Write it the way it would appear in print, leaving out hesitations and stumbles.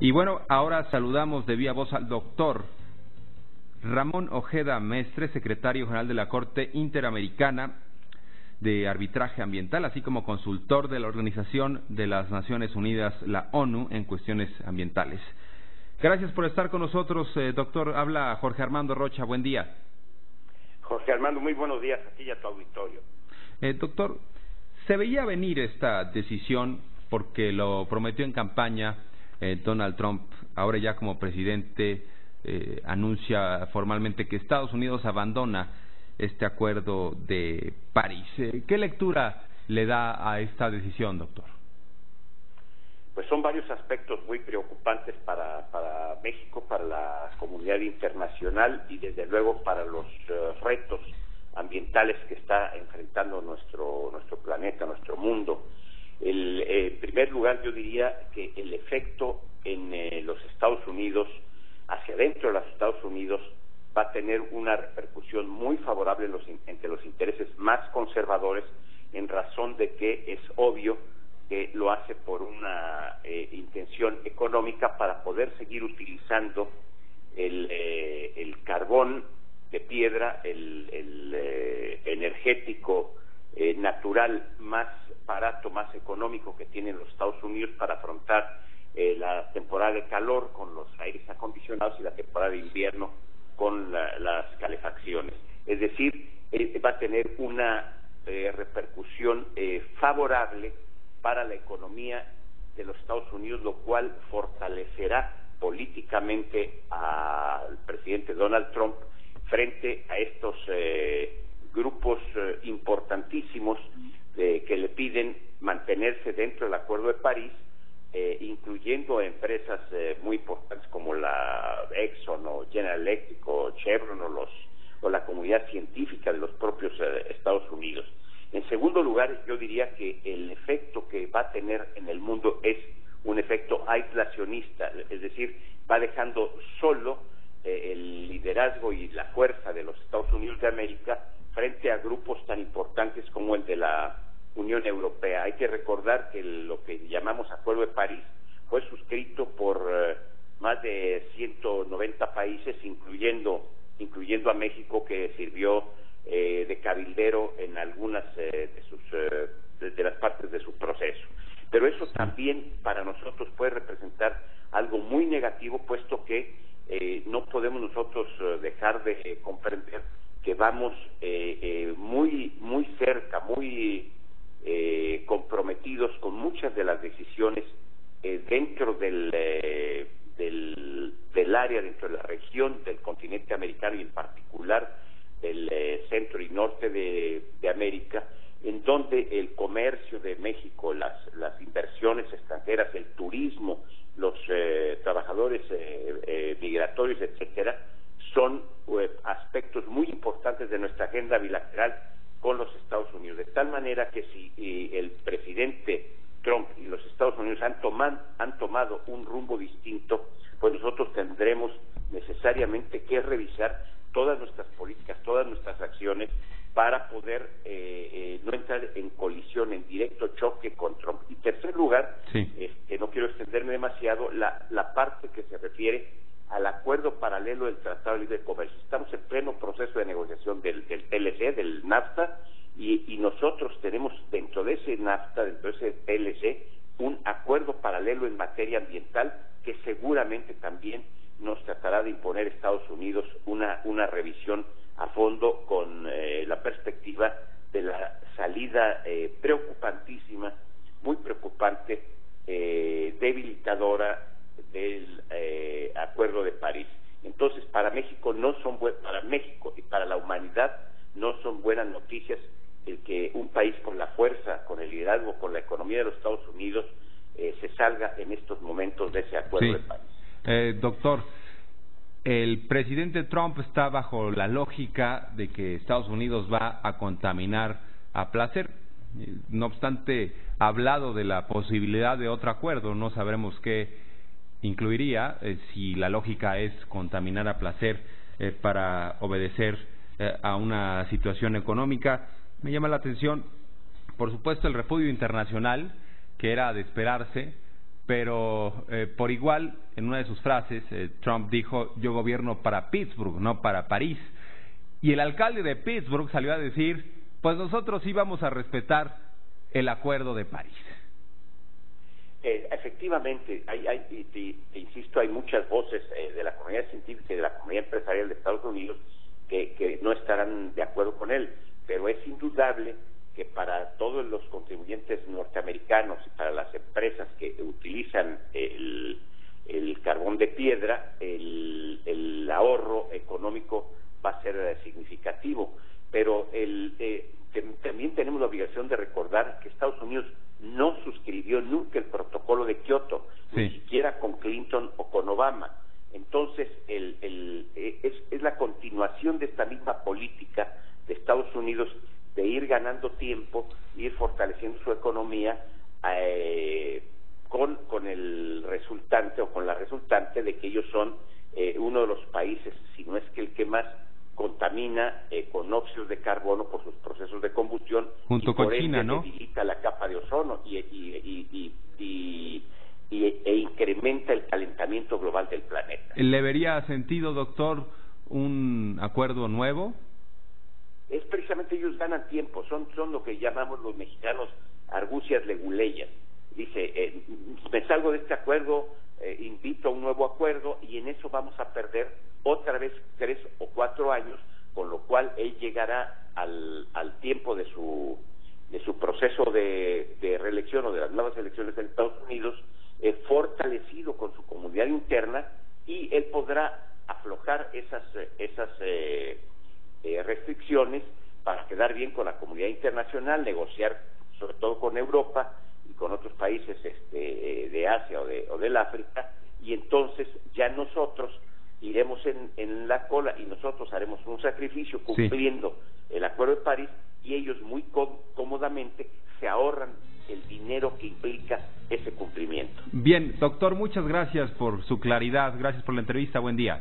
Y bueno, ahora saludamos de vía voz al doctor Ramón Ojeda Mestre, secretario general de la Corte Interamericana de Arbitraje Ambiental, así como consultor de la Organización de las Naciones Unidas, la ONU, en cuestiones ambientales. Gracias por estar con nosotros, doctor. Habla Jorge Armando Rocha. Buen día. Jorge Armando, muy buenos días a ti y a tu auditorio. Doctor, se veía venir esta decisión porque lo prometió en campaña Donald Trump. Ahora ya como presidente anuncia formalmente que Estados Unidos abandona este acuerdo de París. ¿Qué lectura le da a esta decisión, doctor? Pues son varios aspectos muy preocupantes para México, para la comunidad internacional y desde luego para los retos ambientales que está enfrentando nuestro planeta, nuestro mundo. En primer lugar, yo diría que el efecto en los Estados Unidos, hacia adentro de los Estados Unidos, va a tener una repercusión muy favorable entre los intereses más conservadores, en razón de que es obvio que lo hace por una intención económica para poder seguir utilizando el carbón de piedra, el energético natural más barato, más económico que tienen los Estados Unidos para afrontar la temporada de calor con los aires acondicionados y la temporada de invierno con las calefacciones. Es decir, va a tener una repercusión favorable para la economía de los Estados Unidos, lo cual fortalecerá políticamente al presidente Donald Trump frente a estos grupos importantísimos que le piden mantenerse dentro del Acuerdo de París, incluyendo empresas muy importantes como la Exxon o General Electric o Chevron o la comunidad científica de los propios Estados Unidos. En segundo lugar, yo diría que el efecto que va a tener en el mundo es un efecto aislacionista, es decir, va dejando solo el liderazgo y la fuerza de los Estados Unidos de América frente a grupos tan importantes como el de la Unión Europea. Hay que recordar que lo que llamamos Acuerdo de París fue suscrito por más de 190 países, incluyendo a México, que sirvió de cabildero en algunas de las partes de su proceso. Pero eso también para nosotros puede representar algo muy negativo, puesto que no podemos nosotros dejar de comprender que vamos muy cerca, muy comprometidos con muchas de las decisiones dentro del área, dentro de la región del continente americano y en particular del centro y norte de América, en donde el comercio de México, las inversiones extranjeras, el turismo, los trabajadores migratorios, etcétera, son aspectos muy importantes de nuestra agenda bilateral con los Estados Unidos, de tal manera que si el presidente Trump y los Estados Unidos han tomado un rumbo distinto, pues nosotros tendremos necesariamente que revisar todas nuestras políticas, todas nuestras acciones para poder no entrar en colisión, en directo choque con Trump. Y tercer lugar, no quiero extenderme demasiado, la parte que se refiere al acuerdo paralelo del Tratado de Libre Comercio. Estamos en pleno proceso de negociación del TLC, del NAFTA, y nosotros tenemos dentro de ese NAFTA, dentro de ese TLC, un acuerdo paralelo en materia ambiental que seguramente también nos tratará de imponer Estados Unidos una revisión a fondo con la perspectiva de la salida preocupantísima, muy preocupante, debilitadora del Acuerdo de París. Entonces, para México y para la humanidad no son buenas noticias el que un país con la fuerza, con el liderazgo, con la economía de los Estados Unidos se salga en estos momentos de ese Acuerdo de París. Doctor, el presidente Trump está bajo la lógica de que Estados Unidos va a contaminar a placer. No obstante, ha hablado de la posibilidad de otro acuerdo. No sabremos qué incluiría, si la lógica es contaminar a placer para obedecer a una situación económica. Me llama la atención, por supuesto, el repudio internacional, que era de esperarse, pero por igual, en una de sus frases, Trump dijo: yo gobierno para Pittsburgh, no para París. Y el alcalde de Pittsburgh salió a decir: pues nosotros sí vamos a respetar el Acuerdo de París. Efectivamente, te insisto, hay muchas voces de la comunidad científica y de la comunidad empresarial de Estados Unidos que no estarán de acuerdo con él, pero es indudable que para todos los contribuyentes norteamericanos y para las empresas que utilizan el carbón de piedra, el ahorro económico va a ser significativo. Pero también tenemos la obligación de recordar que Estados Unidos no suscribió nunca el protocolo de Kioto, ni siquiera con Clinton o con Obama. Entonces, es la continuación de esta misma política de Estados Unidos de ir ganando tiempo, ir fortaleciendo su economía con el resultante o con la resultante de que ellos son uno de los países, si no es que el que más contamina con óxidos de carbono por sus procesos de combustión, junto con China, ¿no? Debilita la capa de ozono e incrementa el calentamiento global del planeta. ¿Le vería sentido, doctor, un acuerdo nuevo? Es precisamente, ellos ganan tiempo, son lo que llamamos los mexicanos argucias leguleyas. Dice, me salgo de este acuerdo, invito a un nuevo acuerdo, y en eso vamos a perder otra vez 3 o 4 años, con lo cual él llegará al tiempo de su proceso de reelección o de las nuevas elecciones en Estados Unidos, fortalecido con su comunidad interna, y él podrá aflojar esas restricciones para quedar bien con la comunidad internacional, negociar sobre todo con Europa y con otros países de Asia o del África, y entonces ya nosotros iremos en la cola y nosotros haremos un sacrificio cumpliendo el Acuerdo de París, y ellos muy cómodamente se ahorran el dinero que implica ese cumplimiento. Bien, doctor, muchas gracias por su claridad, gracias por la entrevista, buen día.